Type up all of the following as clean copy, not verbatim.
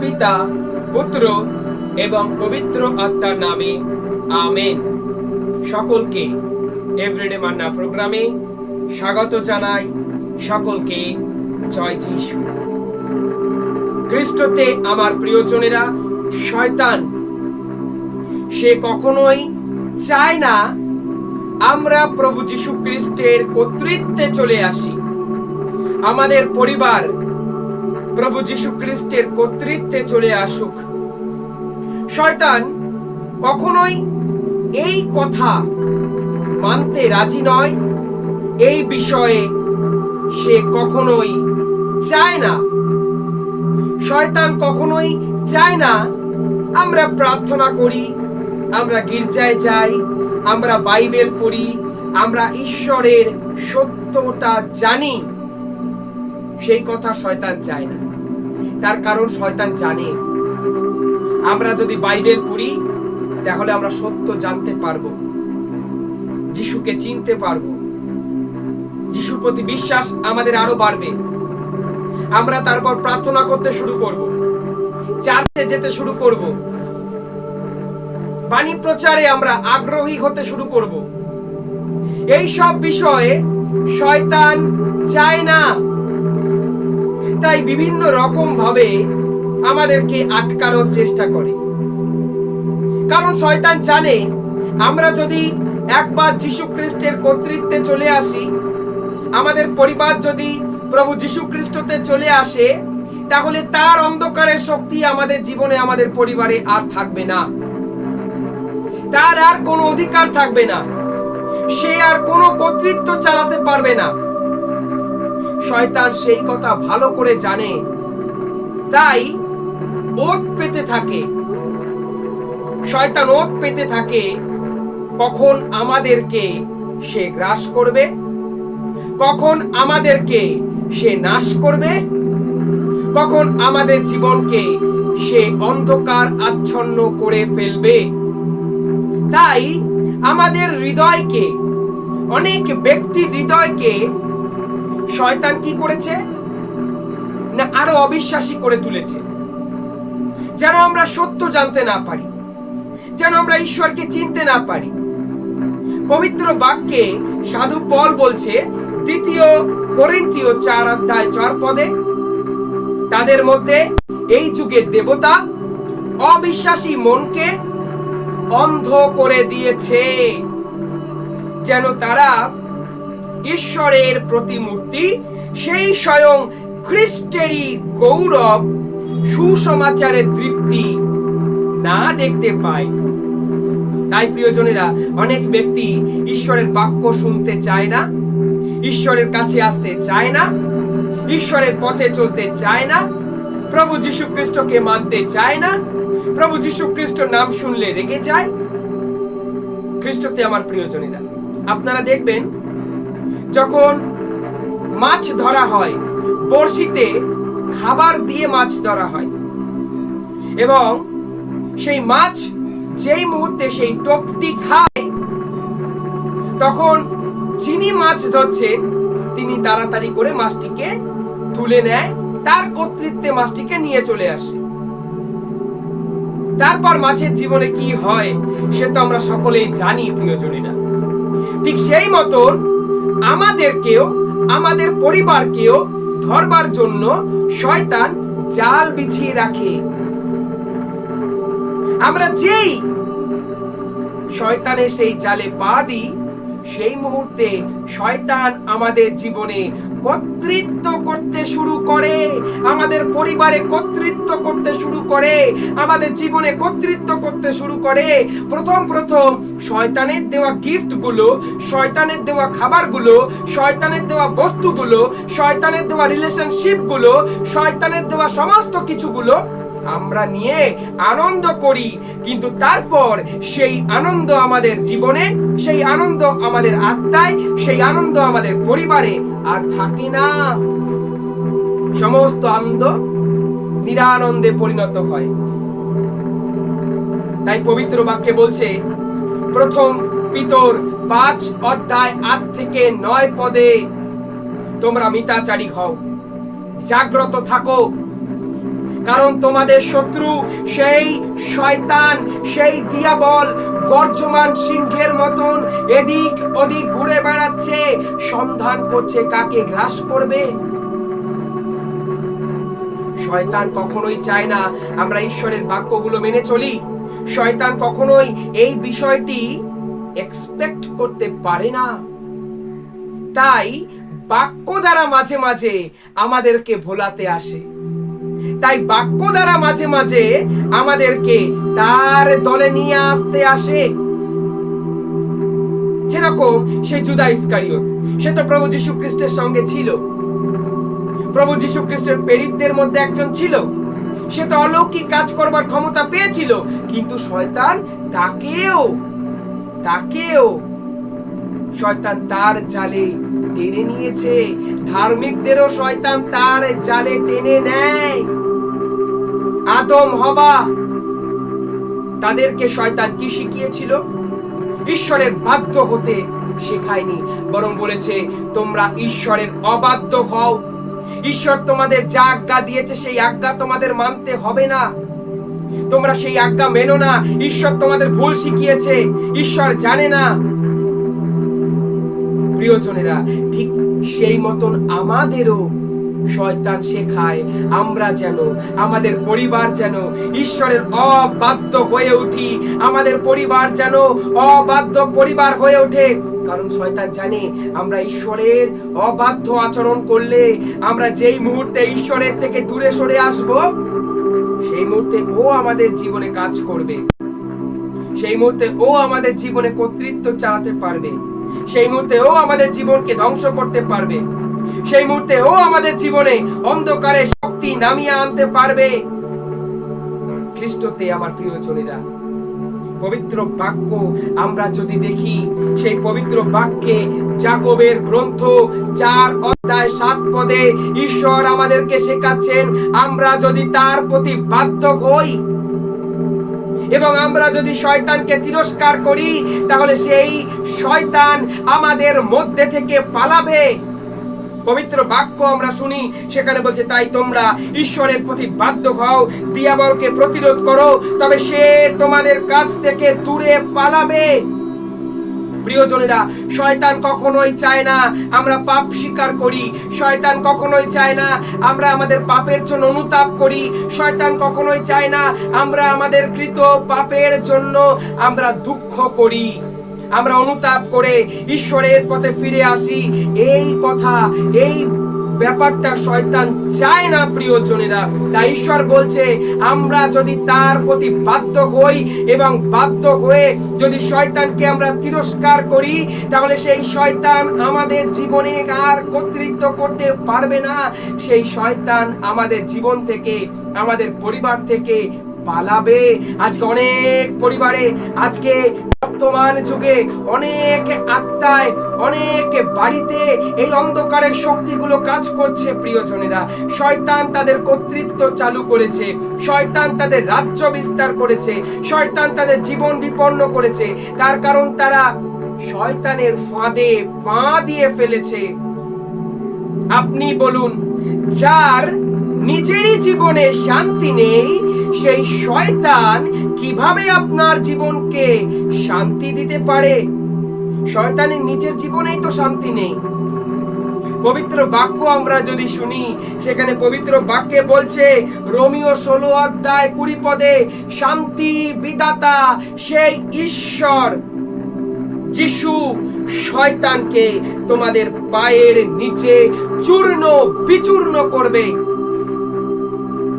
পিতা, পুত্র এবং পবিত্র আত্মার নামে আমেন। সকলকে এভরিডে মান্না প্রোগ্রামে স্বাগত জানাই। সকলকে জয় যিশু। খ্রিস্টতে আমার প্রিয়জনেরা, শয়তান সে কখনোই চায় না আমরা প্রভু যীশু খ্রিস্টের কর্তৃত্বে চলে আসি। আমাদের পরিবার প্রভু যীশু খ্রিস্টের কর্তৃত্বে চলে আসুক। শয়তান কখনোই এই কথা মানতে রাজি নয়। এই বিষয়ে সে কখনোই চায় না। শয়তান কখনোই চায় না আমরা প্রার্থনা করি, আমরা গির্জায় যাই, আমরা বাইবেল পড়ি, আমরা ঈশ্বরের সত্যটা জানি। সেই কথা শয়তান চায় না। তার কারণ শয়তান জানে আমরা যদি বাইবেল পড়ি তাহলে আমরা সত্য জানতে পারবো, যিশুকে চিনতে পারবো, যিশুর প্রতি বিশ্বাস আমাদের আরো বাড়বে। আমরা তারপর প্রার্থনা করতে শুরু করব, চার্চে যেতে শুরু করব, বাণী প্রচারে আমরা আগ্রহী হতে শুরু করব। এই সব বিষয়ে শয়তান চায় না। তাই বিভিন্ন রকম ভাবে আমাদেরকে আটকানোর চেষ্টা করে। কারণ শয়তান জানে আমরা যদি একবার যীশু খ্রিস্টের কর্তৃত্বে চলে আসি, আমাদের পরিবার যদি প্রভু যীশু খ্রিস্টতে চলে আসে, তাহলে তার অন্ধকারের শক্তি আমাদের জীবনে, আমাদের পরিবারে আর থাকবে না। তার আর কোনো অধিকার থাকবে না। সে আর কোনো কর্তৃত্ব চালাতে পারবে না। শয়তান সেই কথা ভালো করে জানে। তাই ওত পেতে থাকে। শয়তান ওত পেতে থাকে কখন আমাদেরকে সে গ্রাস করবে, কখন আমাদেরকে সে নাশ করবে, কখন আমাদের জীবনকে সে অন্ধকার আচ্ছন্ন করে ফেলবে। তাই আমাদের হৃদয়কে, অনেক ব্যক্তির হৃদয়কে শয়তান কি করেছে না আরো অবিশ্বাসী করে তুলেছে, যেন আমরা সত্য জানতে না পারি, যেন আমরা ঈশ্বরকে চিনতে না পারি। পবিত্র বাক্যে সাধু পল বলছে 2 কোরিন্থীয় 4:4 তাদের মধ্যে এই যুগের দেবতা অবিশ্বাসী মনকে অন্ধ করে দিয়েছে, যেন তারা ঈশ্বরের প্রতিমূর্তি, সেই স্বয়ং খ্রিস্টেরই গৌরব, সুসমাচারের তৃপ্তি না দেখতে পায়। তাই প্রিয়জনেরা, অনেক ব্যক্তি ঈশ্বরের বাক্য শুনতে চায় না, ঈশ্বরের কাছে আসতে চায় না, ঈশ্বরের পথে চলতে চায় না, প্রভু যীশু খ্রিস্টকে মানতে চায় না, প্রভু যীশু খ্রিস্ট নাম শুনলে রেগে যায়। খ্রিস্টতে আমার প্রিয়জনেরা, আপনারা দেখবেন যখন মাছ ধরা হয়, বড়শিতে খাবার দিয়ে মাছ ধরা হয়, এবং সেই মাছ যেই মুহূর্তে সেই টোপটি খায়, তখন যিনি মাছ ধরছেন তিনি তাড়াতাড়ি করে মাছটিকে তুলে নেয়, তার কর্তৃত্বে মাছটিকে নিয়ে চলে আসে। তারপর মাছের জীবনে কি হয় সে তো আমরা সকলেই জানি প্রিয়জনেরা। ঠিক সেই মতন আমাদেরকেও, আমাদের পরিবারকেও ধরবার জন্য শয়তান জাল বিছিয়ে রাখে। আমরা যেই শয়তানের সেই জালে পা দিই, সেই মুহূর্তে শয়তান আমাদের জীবনে কর্তৃত্ব করতে শুরু করে, আমাদের পরিবারে কর্তৃত্ব করতে শুরু করে, আমাদের জীবনে কর্তৃত্ব করতে শুরু করে। প্রথম শয়তানের দেওয়া গিফটগুলো, শয়তানের দেওয়া খাবারগুলো, শয়তানের দেওয়া বস্তুগুলো, শয়তানের দেওয়া রিলেশনশিপগুলো, শয়তানের দেওয়া সমস্ত কিছুগুলো আমরা নিয়ে আনন্দ করি। কিন্তু তারপর সেই আনন্দ আমাদের জীবনে, সেই আনন্দ আমাদের আত্মায়, সেই আনন্দ আমাদের পরিবারে আর থাকে না। সমস্ত আনন্দ নিরানন্দে পরিণত হয়। তাই পবিত্র বাক্যে বলছে, প্রথম পিতর 5:8-9 তোমরা মিতাচারী হও, জাগ্রত থাকো, কারণ তোমাদের শত্রু সেই শয়তান, সেই দিয়াবল গর্জমান সিংহের মতন এদিক ওদিক ঘুরে বেড়াচ্ছে, সন্ধান করছে কাকে গ্রাস করবে। শয়তান কখনোই চায় না আমরা ঈশ্বরের বাক্যগুলো মেনে চলি। শয়তান কখনোই এই বিষয়টি এক্সপেক্ট করতে পারে না। তাই বাক্য দ্বারা মাঝে মাঝে আমাদেরকে ভোলাতে আসে, তাই বাক্য দ্বারা মাঝে মাঝে আমাদেরকে তার দলে নিয়ে আসতে আসে। যেরকম সেই জুদা ইস্কারিয়ত, সে তো প্রভু যীশু খ্রিস্টের সঙ্গে ছিল, প্রভু যীশু খ্রিস্টের প্রেরিতদের মধ্যে একজন ছিল, সে তো অলৌকিক কাজ করবার ক্ষমতা পেয়েছিল, কিন্তু শয়তান তাকেও শয়তান তার জালে টেনে নিয়েছে। ধার্মিকদেরও শয়তান তার জালে টেনে নেয়। আদম হওয়া, তাদেরকে শয়তান কি শিখিয়েছিল? ঈশ্বরের বাধ্য হতে শেখায়নি, বরং বলেছে তোমরা ঈশ্বরের অবাধ্য হও। ঈশ্বর তোমাদের যা আজ্ঞা দিয়েছে সেই আজ্ঞা তোমাদের মানতে হবে না, তোমরা সেই আজ্ঞা মেনো না। ঈশ্বর তোমাদের ভুল শিখিয়েছে, ঈশ্বর জানে না। প্রিয়জনেরা, ঠিক সেই মতন আমাদেরও শয়তান শেখায় আমরা যেন, আমাদের পরিবার যেন ঈশ্বরের অবাধ্য হয়ে উঠি, আমাদের পরিবার যেন অবাধ্য পরিবার হয়ে ওঠে। কারণ শয়তান জানে আমরা ঈশ্বরের অবাধ্য আচরণ করলে, আমরা যেই মুহূর্তে ঈশ্বরের থেকে দূরে সরে আসব, সেই মুহূর্তে ও আমাদের জীবনে কাজ করবে, সেই মুহূর্তে ও আমাদের জীবনে কর্তৃত্ব চালাতে পারবে, সেই মুহূর্তে ও আমাদের জীবনকে ধ্বংস করতে পারবে, সেই মুহূর্তে ও আমাদের জীবনে অন্ধকারে শক্তি নামিয়ে আনতে পারবে। খ্রিস্টতে আমার প্রিয়জনেরা, পবিত্র বাক্য আমরা যদি দেখি, সেই পবিত্র বাক্যে যাকোবের গ্রন্থ 4 অধ্যায় 7 পদে ঈশ্বর আমাদেরকে শেখাচ্ছেন আমরা যদি তার প্রতি বাধ্য হই এবং আমরা যদি শয়তানকে তিরস্কার করি, তাহলে সেই শয়তান আমাদের মধ্যে থেকে পালাবে। পবিত্র বাক্য আমরা শুনি, সেখানে বলছে তাই তোমরা ঈশ্বরের প্রতি বাধ্য হও, দিয়াবলকে প্রতিরোধ করো, তবে সে তোমাদের কাছ থেকে দূরে পালাবে। প্রিয়জনেরা, শয়তান কখনোই চায় না আমরা পাপ স্বীকার করি, শয়তান কখনোই চায় না আমরা আমাদের পাপের জন্য অনুতাপ করি, শয়তান কখনোই চায় না আমরা আমাদের কৃত পাপের জন্য আমরা দুঃখ করি, আমরা অনুতাপ করে ঈশ্বরের পথে ফিরে আসি। এই কথা, এই ব্যাপারটা শয়তান চায় না প্রিয়জনেরা। তাই ঈশ্বর বলছে আমরা যদি তার প্রতি বাধ্য হই এবং বাধ্য হয়ে যদি শয়তানকে আমরা তিরস্কার করি, তাহলে সেই শয়তান আমাদের জীবনে আর কর্তৃত্ব করতে পারবে না। সেই শয়তান আমাদের জীবন থেকে, আমাদের পরিবার থেকে পালাবে। আজকে অনেক পরিবারে, আজকে বর্তমান যুগে অনেক আত্মায়, অনেক বাড়িতে এই অন্ধকারের শক্তিগুলো কাজ করছে প্রিয়জনেরা। শয়তান তাদের কর্তৃত্ব চালু করেছে, শয়তান তাদের রাজ্য বিস্তার করেছে, শয়তান তাদের জীবন বিপন্ন করেছে। তার কারণ তারা শয়তানের ফাঁদে পা দিয়ে ফেলেছে। আপনি বলুন, যার নিজেরই জীবনে শান্তি নেই, সেই শয়তান কিভাবে আপনার জীবনকে শান্তি দিতে পারে? শয়তানের নিজের জীবনেই তো শান্তি নেই। পবিত্র বাক্য আমরা যদি শুনি, সেখানে পবিত্র বাক্যে বলছে, রোমিও 16 অধ্যায় 20 পদে, শান্তি বিধাতা সেই ঈশ্বর যিশু শয়তানকে তোমাদের পায়ের নিচে চূর্ণ বিচূর্ণ করবে।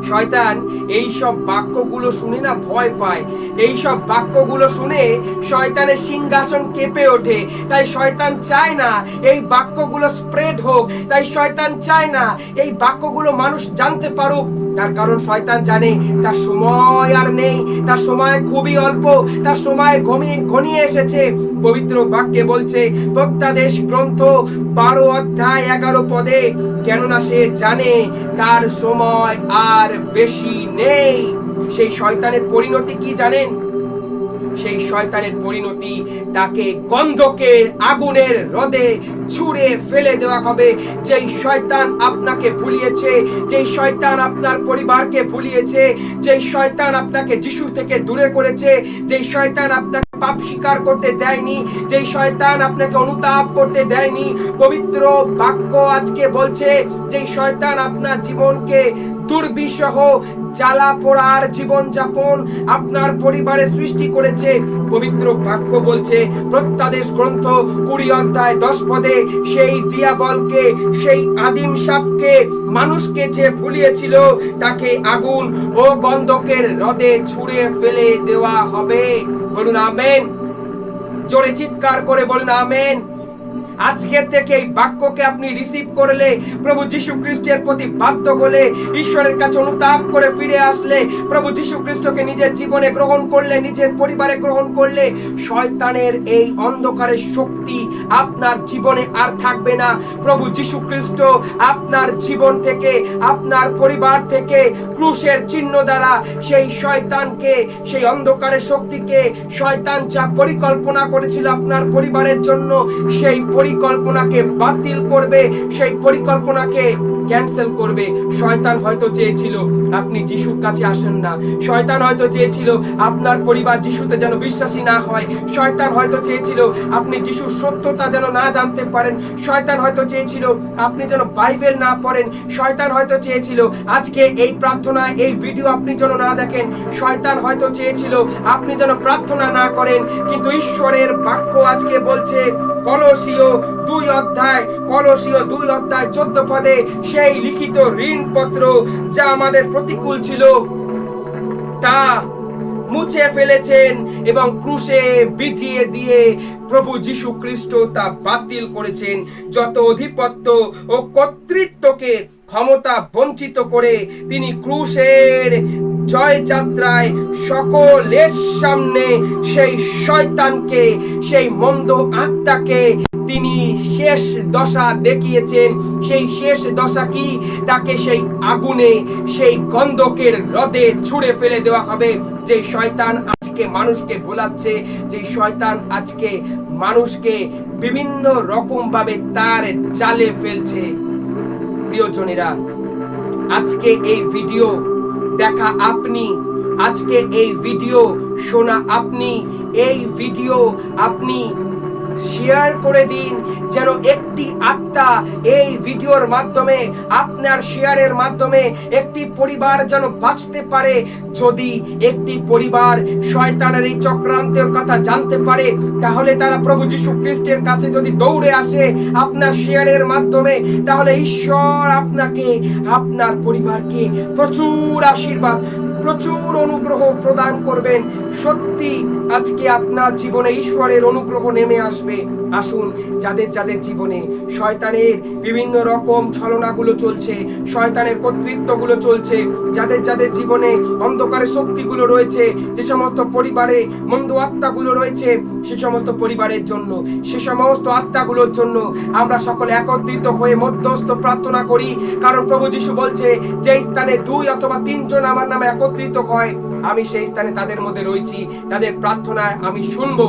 শয়তান এই সব বাক্যগুলো শুনে না ভয় পায়, এই সব বাক্যগুলো শুনে শয়তানের সিংহাসন কেঁপে ওঠে। তাই শয়তান চায় না এই বাক্যগুলো স্প্রেড হোক, তাই শয়তান চায় না এই বাক্যগুলো মানুষ জানতে পারুক। তার কারণ শয়তান জানে তার সময় আর নেই, তার সময় খুবই অল্প, তার সময় ঘনিয়ে এসেছে। পবিত্র বাক্যে বলছে, প্রত্যাদেশ গ্রন্থ 12 অধ্যায় 11 পদে, কেননা সে জানে তার সময় আর বেশি নেই। সেই শয়তানের পরিণতি কি জানেন? সেই শয়তানের পরিণতি তাকে গন্ধকের আগুনের হ্রদে ছুঁড়ে ফেলে দেওয়া হবে। যেই শয়তান আপনাকে ভুলিয়েছে, যেই শয়তান আপনার পরিবারকে ভুলিয়েছে, যেই শয়তান আপনাকে যিশু থেকে দূরে করেছে, যেই শয়তান আপনাকে পাপ স্বীকার করতে দেয়নি, যেই শয়তান আপনাকে অনুতাপ করতে দেয়নি, পবিত্র বাক্য আজকে বলছে যেই শয়তান আপনার জীবনকে দুর্বিষহ জ্বালা পোড়ার জীবন যাপন আপনার পরিবারে সৃষ্টি করেছে, পবিত্র বাক্য বলছে প্রত্যাদেশ গ্রন্থ 20 অধ্যায় 10 পদে সেই দিয়াবলকে, সেই আদিম সাপকে, মানুষকে যে ভুলিয়েছিল তাকে আগুন ও গন্ধকের হ্রদে ছুঁড়ে ফেলে দেওয়া হবে। বলুন আমেন। জোরে চিৎকার করে বলুন আমেন। আজকের থেকে এই বাক্যকে আপনি রিসিভ করলে, প্রভু যীশু খ্রিস্টের প্রতি বাধ্য হলে, ঈশ্বরের কাছে অনুতাপ করে ফিরে আসলে, প্রভু যীশু খ্রিস্টকে নিজের জীবনে গ্রহণ করলে, নিজের পরিবারে গ্রহণ করলে, শয়তানের এই অন্ধকারের শক্তি আপনার জীবনে আর থাকবে না। প্রভু যীশু খ্রিস্ট আপনার জীবন থেকে, আপনার পরিবার থেকে ক্রুশের চিহ্ন দ্বারা সেই শয়তানকে, সেই অন্ধকারের শক্তিকে, শয়তান যা পরিকল্পনা করেছিল আপনার পরিবারের জন্য, সেই পরিকল্পনাকে বাতিল করবে, সেই পরিকল্পনাকে ক্যান্সেল করবে। শয়তান হয়তো চেয়েছিল আপনি যিশুর কাছে আসেন না, শয়তান হয়তো চেয়েছিল আপনার পরিবার যিশুতে যেন বিশ্বাসী না হয়, শয়তান হয়তো চেয়েছিল আপনি যিশুর সত্যতা যেন না জানতে পারেন, শয়তান হয়তো চেয়েছিল আপনি যেন বাইবেল না পড়েন, শয়তান হয়তো চেয়েছিল আজকে এই প্রার্থনা, এই ভিডিও আপনি যেন না দেখেন, শয়তান হয়তো চেয়েছিল আপনি যেন প্রার্থনা না করেন। কিন্তু ঈশ্বরের বাক্য আজকে বলছে কলোসীয় 2 অধ্যায় 14 সেই লিখিত ঋণপত্র যা আমাদের প্রতিকূল ছিল তা মুছে ফেলেছেন এবং ক্রুশে বিধিয়ে দিয়ে প্রভু যীশু খ্রিস্ট তা বাতিল করেছেন। যত অধিপত্য ও কর্তৃত্বকে ক্ষমতা বঞ্চিত করে তিনি ক্রুশের জয়যাত্রায় সকলের সামনে সেই শয়তানকে, সেই মন্দ আত্মাকে তিনি শেষ দশা দেখিয়েছেন। সেই শেষ দশা কি? তাকে সেই আগুনে, সেই গন্ধকের হ্রদে ছুঁড়ে ফেলে দেওয়া হবে। যে শয়তান আজকে মানুষকে ভোলাচ্ছে, যে শয়তান আজকে মানুষকে বিভিন্ন রকম ভাবে তার জালে ফেলছে। প্রিয়জনেরা, আজকে এই ভিডিও দেখা আপনি, আজকে এই ভিডিও শোনা আপনি, এই ভিডিও আপনি শেয়ার করে দিন, যেন একটি আত্মা এই ভিডিওর মাধ্যমে, আপনার শেয়ারের মাধ্যমে একটি পরিবার যেন বাঁচতে পারে। যদি একটি পরিবার শয়তানের এই চক্রান্তের কথা জানতে পারে, তাহলে তারা প্রভু যীশু খ্রিস্টের কাছে যদি দৌড়ে আসে আপনার শেয়ারের মাধ্যমে, তাহলে ঈশ্বর আপনাকে, আপনার পরিবারকে প্রচুর আশীর্বাদ, প্রচুর অনুগ্রহ প্রদান করবেন। সত্যি আজকে আপনার জীবনে ঈশ্বরের অনুগ্রহ নেমে আসবে। আসুন, যাদের যাদের জীবনে শয়তানের বিভিন্ন রকম ছলনাগুলো চলছে, শয়তানের কর্তৃত্বগুলো চলছে, যাদের যাদের জীবনে অন্ধকারের শক্তিগুলো রয়েছে, যে সমস্ত পরিবারে মন্দ আত্মাগুলো রয়েছে, সে সমস্ত পরিবারের জন্য, সে সমস্ত আত্মাগুলোর জন্য আমরা সকলে একত্রিত হয়ে মধ্যস্থ প্রার্থনা করি। কারণ প্রভু যীশু বলছে, যে স্থানে 2 অথবা 3 জন আমার নামে একত্রিত হয়, আমি সেই স্থানে তাদের মধ্যে রয়েছি, তাদের প্রার্থনায় আমি শুনবো।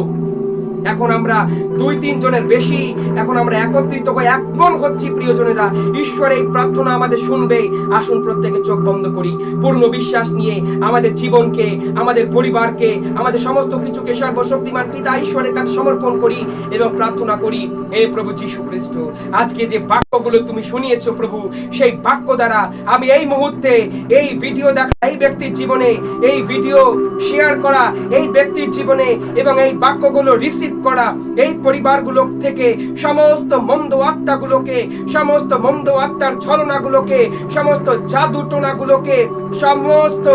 এখন আমরা 2-3 জনের বেশি, এখন আমরা একত্রিত হয়ে এক মন হচ্ছি। প্রিয়জনেরা, ঈশ্বর এই প্রার্থনা আমাদের শুনবে। আসুন প্রত্যেকে চোখ বন্ধ করি, পূর্ণ বিশ্বাস নিয়ে আমাদের জীবনকে, আমাদের পরিবারকে, আমাদের সমস্ত কিছুকে সর্বশক্তিমান পিতা ঈশ্বরের কাছে সমর্পণ করি এবং প্রার্থনা করি। হে প্রভু যীশু খ্রিস্ট, আজকে যে বাক্যগুলো তুমি শুনিয়েছো প্রভু, সেই বাক্য দ্বারা আমি এই মুহূর্তে এই ভিডিও দেখা এই ব্যক্তির জীবনে, এই ভিডিও শেয়ার করা এই ব্যক্তির জীবনে এবং এই বাক্যগুলো রিসিভ করা এই পরিবারগুলো থেকে সমস্ত মন্দ আত্মাগুলোকে, সমস্ত মন্দ আত্মার ছলনাগুলোকে, সমস্ত জাদু টোনাগুলোকে, সমস্ত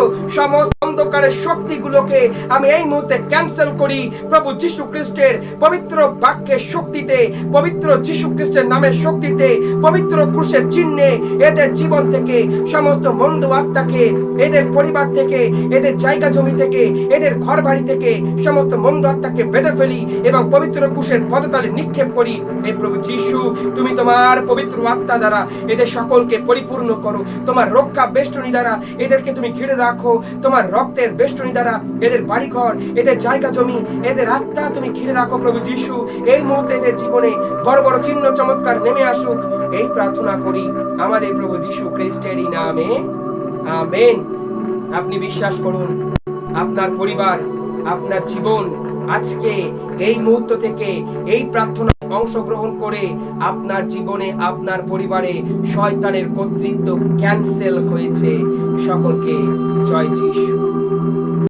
অন্ধকারের শক্তিগুলোকে আমি এই মুহূর্তে ক্যান্সেল করি প্রভু যীশু খ্রিস্টের পবিত্র বাক্যের শক্তিতে, পবিত্র যীশু খ্রিস্টের নামের শক্তিতে, পবিত্র ক্রুশের চিহ্নে এদের জীবন থেকে সমস্ত মন্দ আত্মাকে, এদের পরিবার থেকে, এদের জায়গা জমি থেকে, এদের ঘর বাড়ি থেকে সমস্ত মন্দ আত্মাকে বেঁধে ফেলি এবং পবিত্র ক্রুশের পদতলে নিক্ষেপ করি। হে প্রভু যীশু, তুমি তোমার পবিত্র আত্মা দ্বারা এদের সকলকে পরিপূর্ণ করো, তোমার রক্ষা বেষ্টনী দ্বারা এদেরকে তুমি ঘিরে রাখো, তোমার রক্তের বেষ্টনী দ্বারা এদের বাড়িঘর, এদের জায়গা জমি, এদের আত্মা তুমি ঘিরে রাখো প্রভু যিশু। এই মুহূর্তে এদের জীবনে বড় বড় চিহ্ন চমৎকার নেমে আসুক, এই প্রার্থনা করি আমাদের প্রভু যিশু খ্রিস্টেরই নামে, আমেন। আপনি বিশ্বাস করুন, আপনার পরিবার, আপনার জীবন আজকে এই মুহূর্ত থেকে এই প্রার্থনা অংশগ্রহণ করে আপনার জীবনে, আপনার পরিবারে শয়তানের কর্তৃত্ব ক্যান্সেল হয়েছে। সকলকে জয় যিশু।